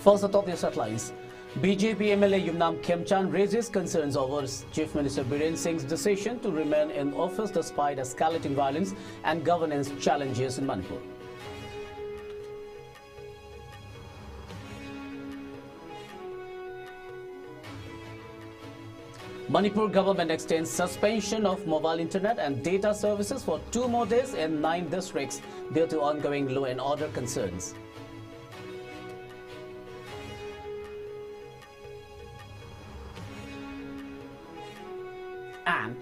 First, the top news headlines. BJP MLA Yumnam Khemchan raises concerns over Chief Minister Biren Singh's decision to remain in office despite escalating violence and governance challenges in Manipur. Manipur government extends suspension of mobile internet and data services for 2 more days in 9 districts due to ongoing law and order concerns. And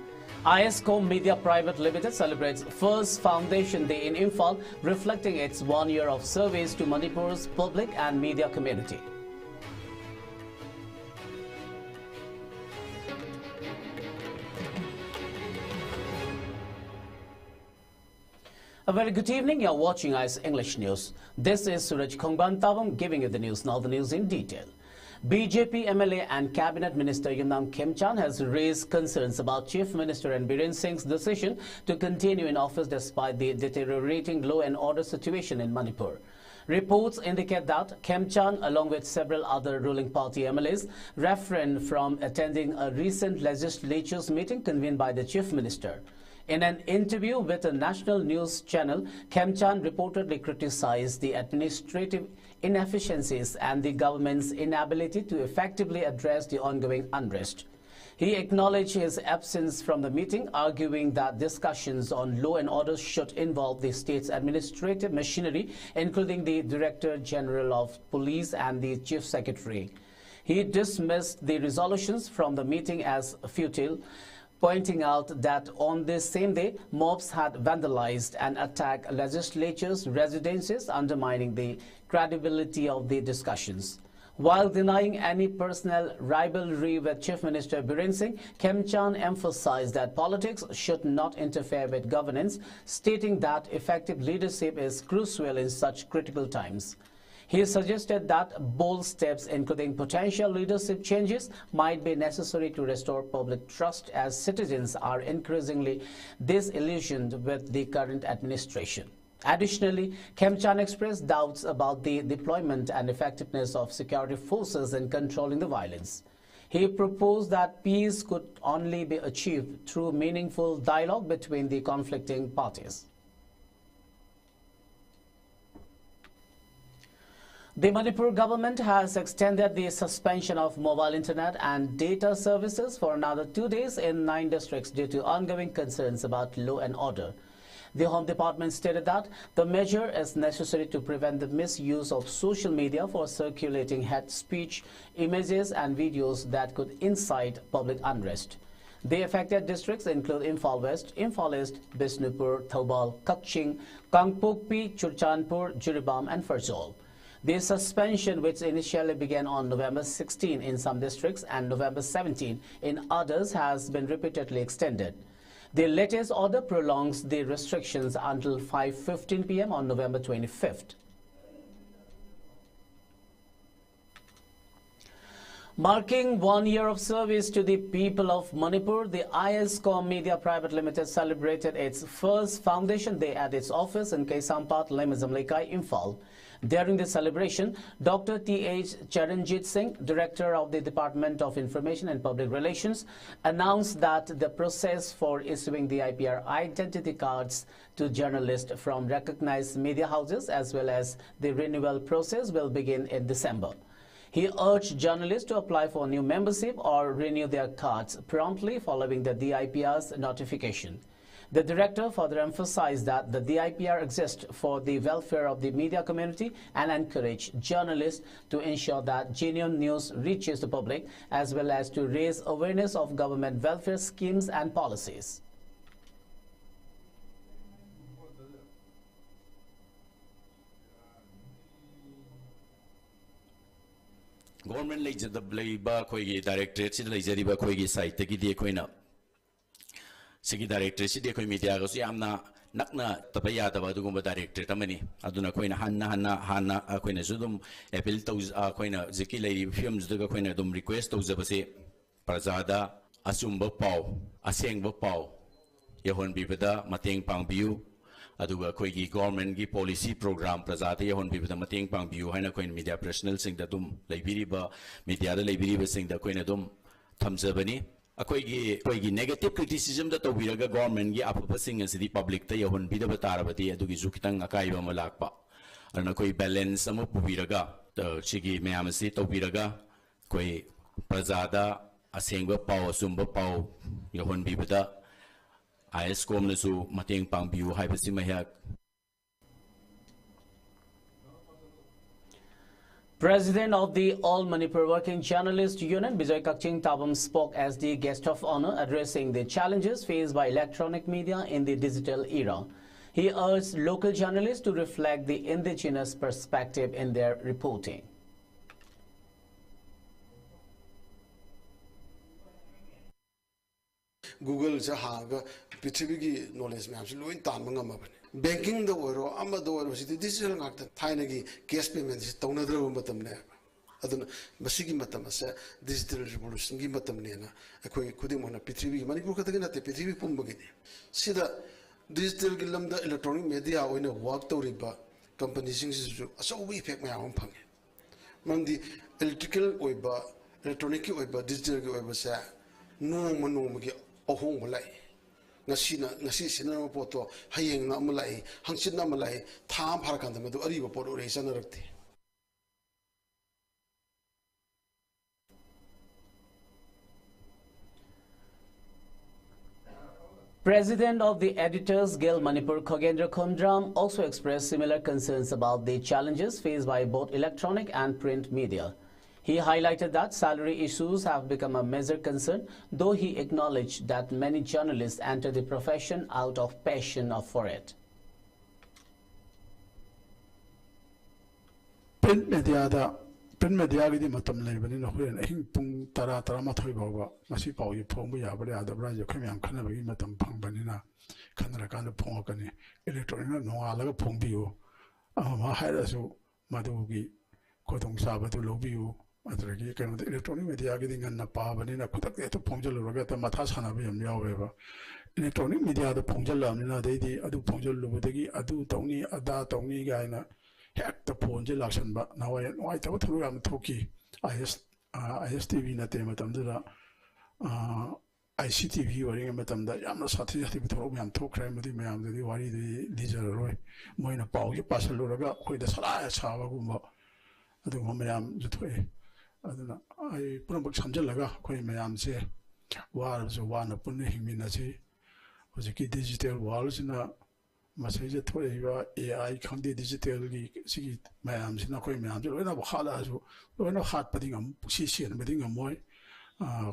ISCOM Media Private Limited celebrates first Foundation Day in Imphal, reflecting its 1 year of service to Manipur's public and media community. A very good evening. You are watching ICE English News. This is Suraj Khongban Tabam giving you the news. Now the news in detail. BJP MLA and Cabinet Minister Yumnam Khemchan has raised concerns about Chief Minister and Biren Singh's decision to continue in office despite the deteriorating law and order situation in Manipur. Reports indicate that Khemchan, along with several other ruling party MLAs, refrained from attending a recent legislature's meeting convened by the Chief Minister. In an interview with a national news channel, Khemchan reportedly criticized the administrative inefficiencies and the government's inability to effectively address the ongoing unrest. He acknowledged his absence from the meeting, arguing that discussions on law and order should involve the state's administrative machinery, including the Director General of Police and the Chief Secretary. He dismissed the resolutions from the meeting as futile, pointing out that on this same day, mobs had vandalized and attacked legislature's residences, undermining the credibility of the discussions. While denying any personal rivalry with Chief Minister Biren Singh, Khemchan emphasized that politics should not interfere with governance, stating that effective leadership is crucial in such critical times. He suggested that bold steps, including potential leadership changes, might be necessary to restore public trust as citizens are increasingly disillusioned with the current administration. Additionally, Khemchan expressed doubts about the deployment and effectiveness of security forces in controlling the violence. He proposed that peace could only be achieved through meaningful dialogue between the conflicting parties. The Manipur government has extended the suspension of mobile internet and data services for another 2 days in 9 districts due to ongoing concerns about law and order. The Home Department stated that the measure is necessary to prevent the misuse of social media for circulating hate speech, images and videos that could incite public unrest. The affected districts include Imphal West, Imphal East, Bisnupur, Thoubal, Kaching, Kangpokpi, Churchanpur, Jiribam and Farzol. The suspension, which initially began on November 16 in some districts and November 17 in others, has been repeatedly extended. The latest order prolongs the restrictions until 5:15 p.m. on November 25th. Marking 1 year of service to the people of Manipur, the ISCOM Media Private Limited celebrated its first Foundation Day at its office in Kaisampat, Lemazamlekai, Imphal. During the celebration, Dr. T.H. Charanjit Singh, Director of the Department of Information and Public Relations, announced that the process for issuing the IPR identity cards to journalists from recognized media houses as well as the renewal process will begin in December. He urged journalists to apply for new membership or renew their cards promptly following the DIPR's notification. The director further emphasized that the DIPR exists for the welfare of the media community and encouraged journalists to ensure that genuine news reaches the public as well as to raise awareness of government welfare schemes and policies. Government legislative koigi directorate legislative koigi site ki di koina sigi directorate si di koi media ko yamna nakna tapaya taba dugumba directorate amani aduna koina hanna koina sudum appeal to koina ziki lay films duga koina dum request to zabase prajada asumba pau asengba pau yahon bibada mateng pangbiu aduga koi gi government gi policy program prajate yahon bi da mateng pang biu haina koi media professional sing da dum leibiri ba media da leibiri ba sing da koi na dum thamjabani koi gi negative criticism da tobiraga government gi apapa sing asidi public ta yahon bi da batarabati adugi ju kitang akai ba malakpa ana koi balance amo pubiraga chigi mayamasi tobiraga koi prajada asengba pau sumba pau yahon bi da ISCOM na su mateng pang biu haibasi mahyak. President of the All Manipur Working Journalist Union, Bijoy Kakching Tabam, spoke as the guest of honor, addressing the challenges faced by electronic media in the digital era. He urged local journalists to reflect the indigenous perspective in their reporting. Google se haga pithribi gi knowledge me amsi loin tan manga ma banking the oro ama the oro si digital ngak thaina gi cash payment si tawna dra matam ne aduna masigi matam sa digital revolution gi matam ne na akoi khudi mona pithribi gi manipur khatagi na te pithribi pum bagi ne sida digital gi lamda electronic media oina work tawriba company sing si aso wi effect ma yam phange mandi electrical oiba electronic oiba digital gi oiba sa no gi ohong malai ngasi sinana poto hayeng na malai hangsin na malai tham pharakan da madu ari poto re sanarakti. President of the Editors Guild Manipur Khogendra Khundram also expressed similar concerns about the challenges faced by both electronic and print media. He highlighted that salary issues have become a major concern, though he acknowledged that many journalists enter the profession out of passion for it. Print media gidi matam leibani no huren hing pung tara ma thoi bawa masi pau yu phong bu ya bale adabra yo khyam khana bagi matam phang bani na khanra kan phong kani electronic na no ala ga phong biu ma haira su madu gi kodong sabatu lobiu adragi kan electronic media gidi ngan pa bani na khutak te phongjal roga ta matha sana bi yam yawe ba electronic media da phongjal lam na dei di adu phongjal lu degi adu tawni ada tawni ga na hek ta phonje laksan ba na wai ta thuru yam thoki ISTV na te matam da ICTV wari matam da yam sathi sathi thuru yam thokrai mudi mayam di wari di lijar roi moina pau gi pasal roga khoi da sala cha ba gum ba adu mayam juthoe aduna ai puram samjal laga khoi mayam se war so wana punne hingmina si hojiki digital world sina masai thoi ba AI khangde digital gi sigi mayam sina khoi mayam jo loina khala so loina hat padingam si sian badingam moi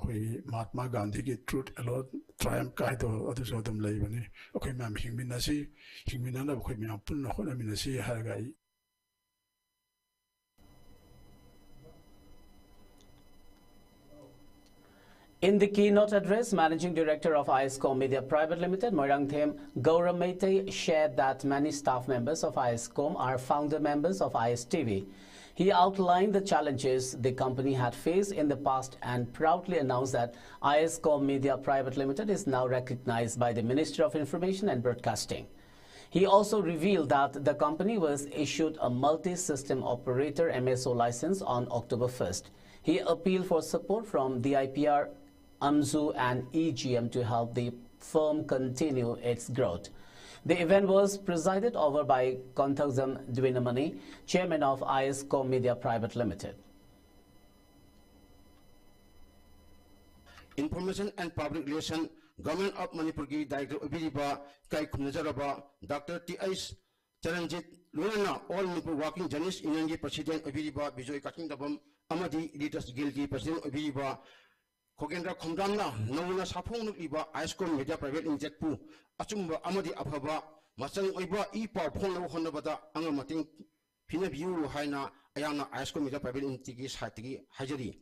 khoi Mahatma Gandhi gi truth alone triumph kai to adu so dum lai bani khoi mayam hingmina si hingmina na khoi mayam punna khona mina si hargai. In the keynote address, Managing Director of ISCOM Media Private Limited, Moirangthem Gaurav Mehta, shared that many staff members of ISCOM are founder members of ISTV. He outlined the challenges the company had faced in the past and proudly announced that ISCOM Media Private Limited is now recognized by the Ministry of Information and Broadcasting. He also revealed that the company was issued a multi-system operator MSO license on October 1st. He appealed for support from the IPR, AMZU and EGM to help the firm continue its growth. The event was presided over by Kontaksam Dwinamani, Chairman of ISCOM Media Private Limited. Information and Public Relations, Government of Manipur ki Director Obiriba Kai Khumnajaraba, Dr. T.S. Charanjit Lunana, All Manipur Working Journalists Union ki President Obiriba Bijoy Kakching Tabam, Amadi Editors Guild ki President Obiriba Khogendra Khundram na Nauna Sapong Nukiba ISCOM Media Private Limited pu Achumba Amadi Abhaba Masang Oiba E Power Pong Honabada Angamating Pinabu Haina Ayana ISCOM Media Private Limited Hatigi Hajari.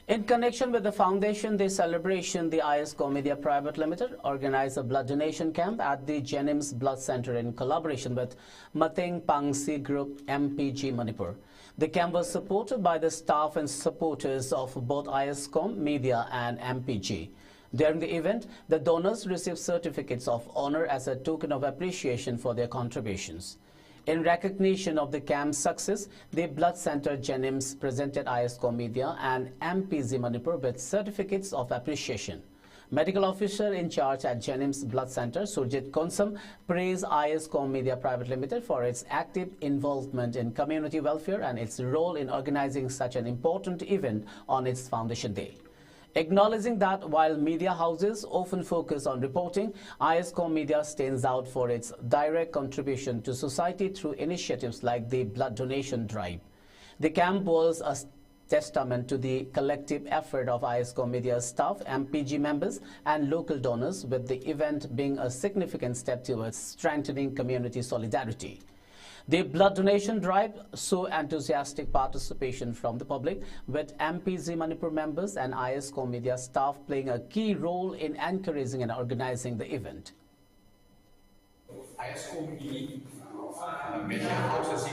In connection with the foundation day celebration, the ISCOM Media Private Limited organized a blood donation camp at the Jenims Blood Center in collaboration with Mateng Pangsi Group MPG Manipur. The camp was supported by the staff and supporters of both ISCOM Media and MPG. During the event, the donors received certificates of honor as a token of appreciation for their contributions. In recognition of the camp's success, the Blood Center Jenims presented ISCOM Media and MPZ Manipur with certificates of appreciation. Medical officer in charge at Jenims Blood Center, Surjit Konsam, praised ISCOM Media Private Limited for its active involvement in community welfare and its role in organizing such an important event on its foundation day. Acknowledging that while media houses often focus on reporting, ISCOM Media stands out for its direct contribution to society through initiatives like the blood donation drive. The camp was a testament to the collective effort of ISCOM Media staff, MPG members and local donors, with the event being a significant step towards strengthening community solidarity. The blood donation drive saw enthusiastic participation from the public, with MPZ Manipur members and ISCOM Media staff playing a key role in encouraging and organizing the event. ISCOM media house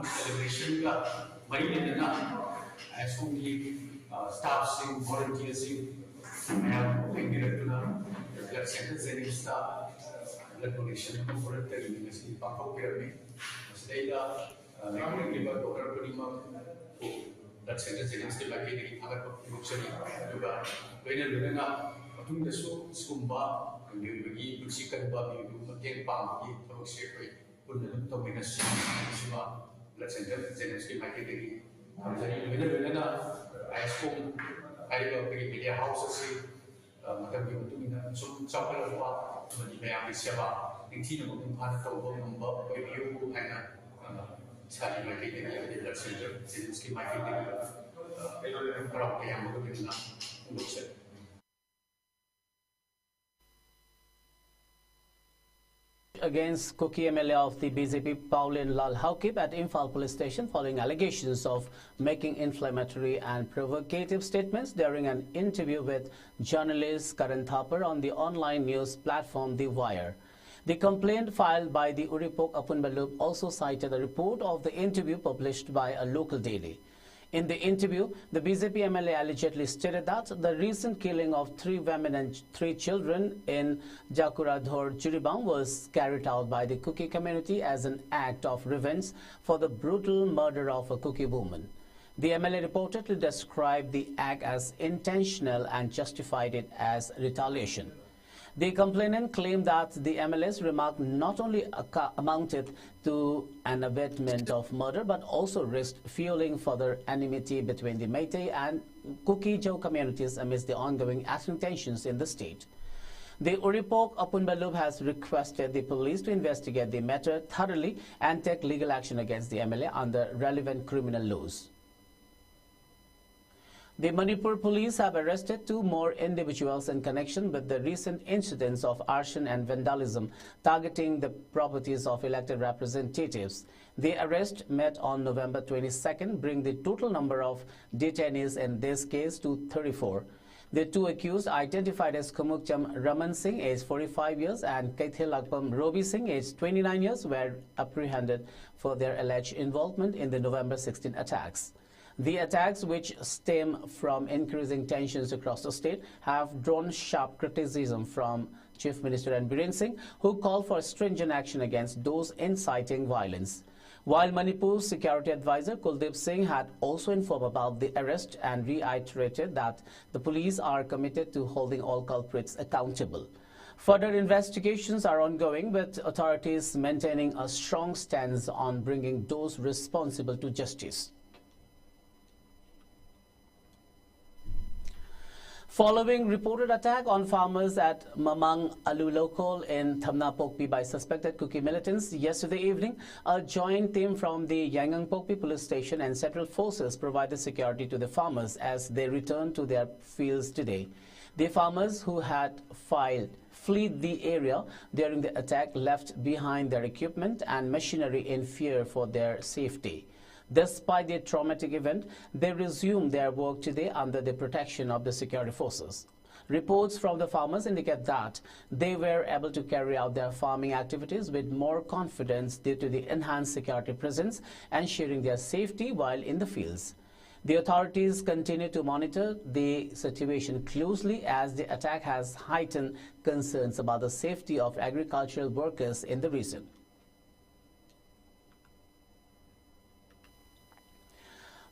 celebration staff volunteers blood center staff blood donation voluntary blood against Kuki MLA of the BJP Pauline Lal Haukip at Imphal Police Station following allegations of making inflammatory and provocative statements during an interview with journalist Karan Thapar on the online news platform The Wire. The complaint filed by the Uripok Apunbalup also cited a report of the interview published by a local daily. In the interview, the BJP MLA allegedly stated that the recent killing of 3 women and 3 children in Jakuradhor, Jiribam was carried out by the Kuki community as an act of revenge for the brutal murder of a Kuki woman. The MLA reportedly described the act as intentional and justified it as retaliation. The complainant claimed that the MLA's remark not only amounted to an abatement of murder but also risked fueling further enmity between the Meitei and Kuki Jau communities amidst the ongoing ethnic tensions in the state. The Uripok Apunbalup has requested the police to investigate the matter thoroughly and take legal action against the MLA under relevant criminal laws. The Manipur police have arrested 2 more individuals in connection with the recent incidents of arson and vandalism targeting the properties of elected representatives. The arrest made on November 22nd bring the total number of detainees in this case to 34. The 2 accused, identified as Kumukcham Raman Singh, aged 45 years, and Kaithil Akpam Robi Singh, aged 29 years, were apprehended for their alleged involvement in the November 16 attacks. The attacks, which stem from increasing tensions across the state, have drawn sharp criticism from Chief Minister N. Biren Singh, who called for stringent action against those inciting violence. While Manipur's security advisor Kuldeep Singh had also informed about the arrest and reiterated that the police are committed to holding all culprits accountable. Further investigations are ongoing, with authorities maintaining a strong stance on bringing those responsible to justice. Following reported attack on farmers at Mamang Alulokol in Thamna Pokpi by suspected Kuki militants yesterday evening, a joint team from the Yangang Pokpi police station and central forces provided security to the farmers as they returned to their fields today. The farmers who had fled the area during the attack left behind their equipment and machinery in fear for their safety. Despite the traumatic event, they resumed their work today under the protection of the security forces. Reports from the farmers indicate that they were able to carry out their farming activities with more confidence due to the enhanced security presence, ensuring their safety while in the fields. The authorities continue to monitor the situation closely as the attack has heightened concerns about the safety of agricultural workers in the region.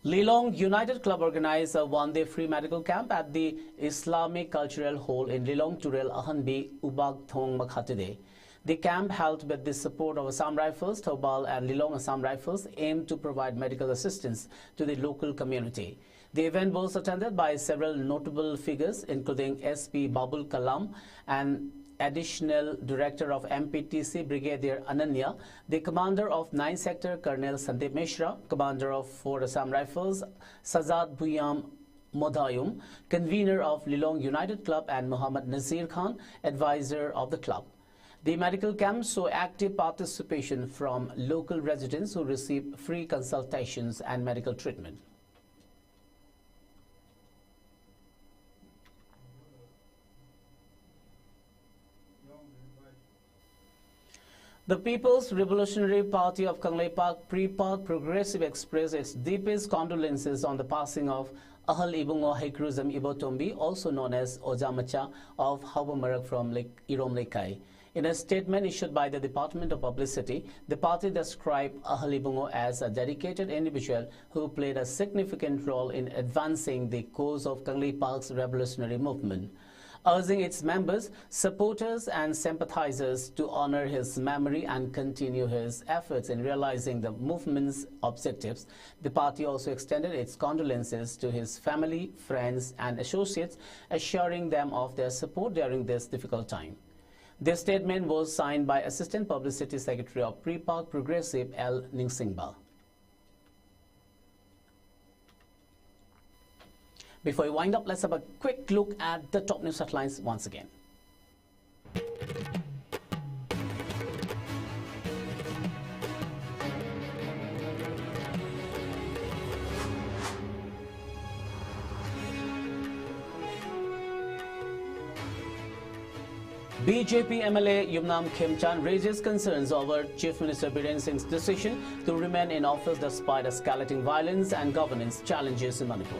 Lilong United Club organized a one-day free medical camp at the Islamic Cultural Hall in Lilong Turel Ahanbi Ubag Thong Makhatide. The camp, held with the support of Assam Rifles, Thobal and Lilong Assam Rifles, aimed to provide medical assistance to the local community. The event was attended by several notable figures, including SP Babul Kalam and Additional Director of MPTC Brigadier Ananya, the Commander of 9th Sector Colonel Sandeep Mishra, Commander of 4 Assam Rifles Sajad Bhuyam Modayum, Convener of Lilong United Club, and Muhammad Nazir Khan, Advisor of the club. The medical camp saw active participation from local residents who received free consultations and medical treatment. The People's Revolutionary Party of Kangleipak Pre-Park Progressive expressed its deepest condolences on the passing of Ahal Ibungo Hekruzam Ibotombi, also known as Ojamacha of Hawamarak from Irom Lekai. In a statement issued by the Department of Publicity, the party described Ahal Ibungo as a dedicated individual who played a significant role in advancing the cause of Kangleipak's revolutionary movement. Urging its members, supporters and sympathizers to honor his memory and continue his efforts in realizing the movement's objectives. The party also extended its condolences to his family, friends and associates, assuring them of their support during this difficult time. This statement was signed by Assistant Publicity Secretary of Pre-Park Progressive L. Ningsingba. Before we wind up, let's have a quick look at the top news headlines once again. BJP MLA Yumnam Khemchan raises concerns over Chief Minister Biren Singh's decision to remain in office despite escalating violence and governance challenges in Manipur.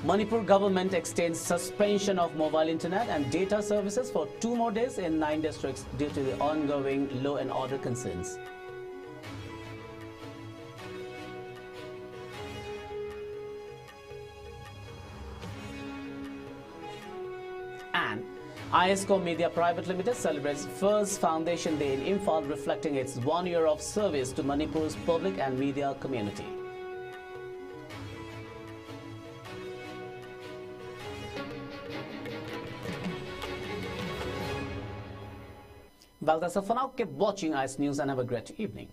Manipur government extends suspension of mobile internet and data services for 2 more days in 9 districts due to the ongoing law and order concerns. And ISCOM Media Private Limited celebrates first Foundation Day in Imphal, reflecting its 1 year of service to Manipur's public and media community. Well, that's all for now. Keep watching IS News and have a great evening.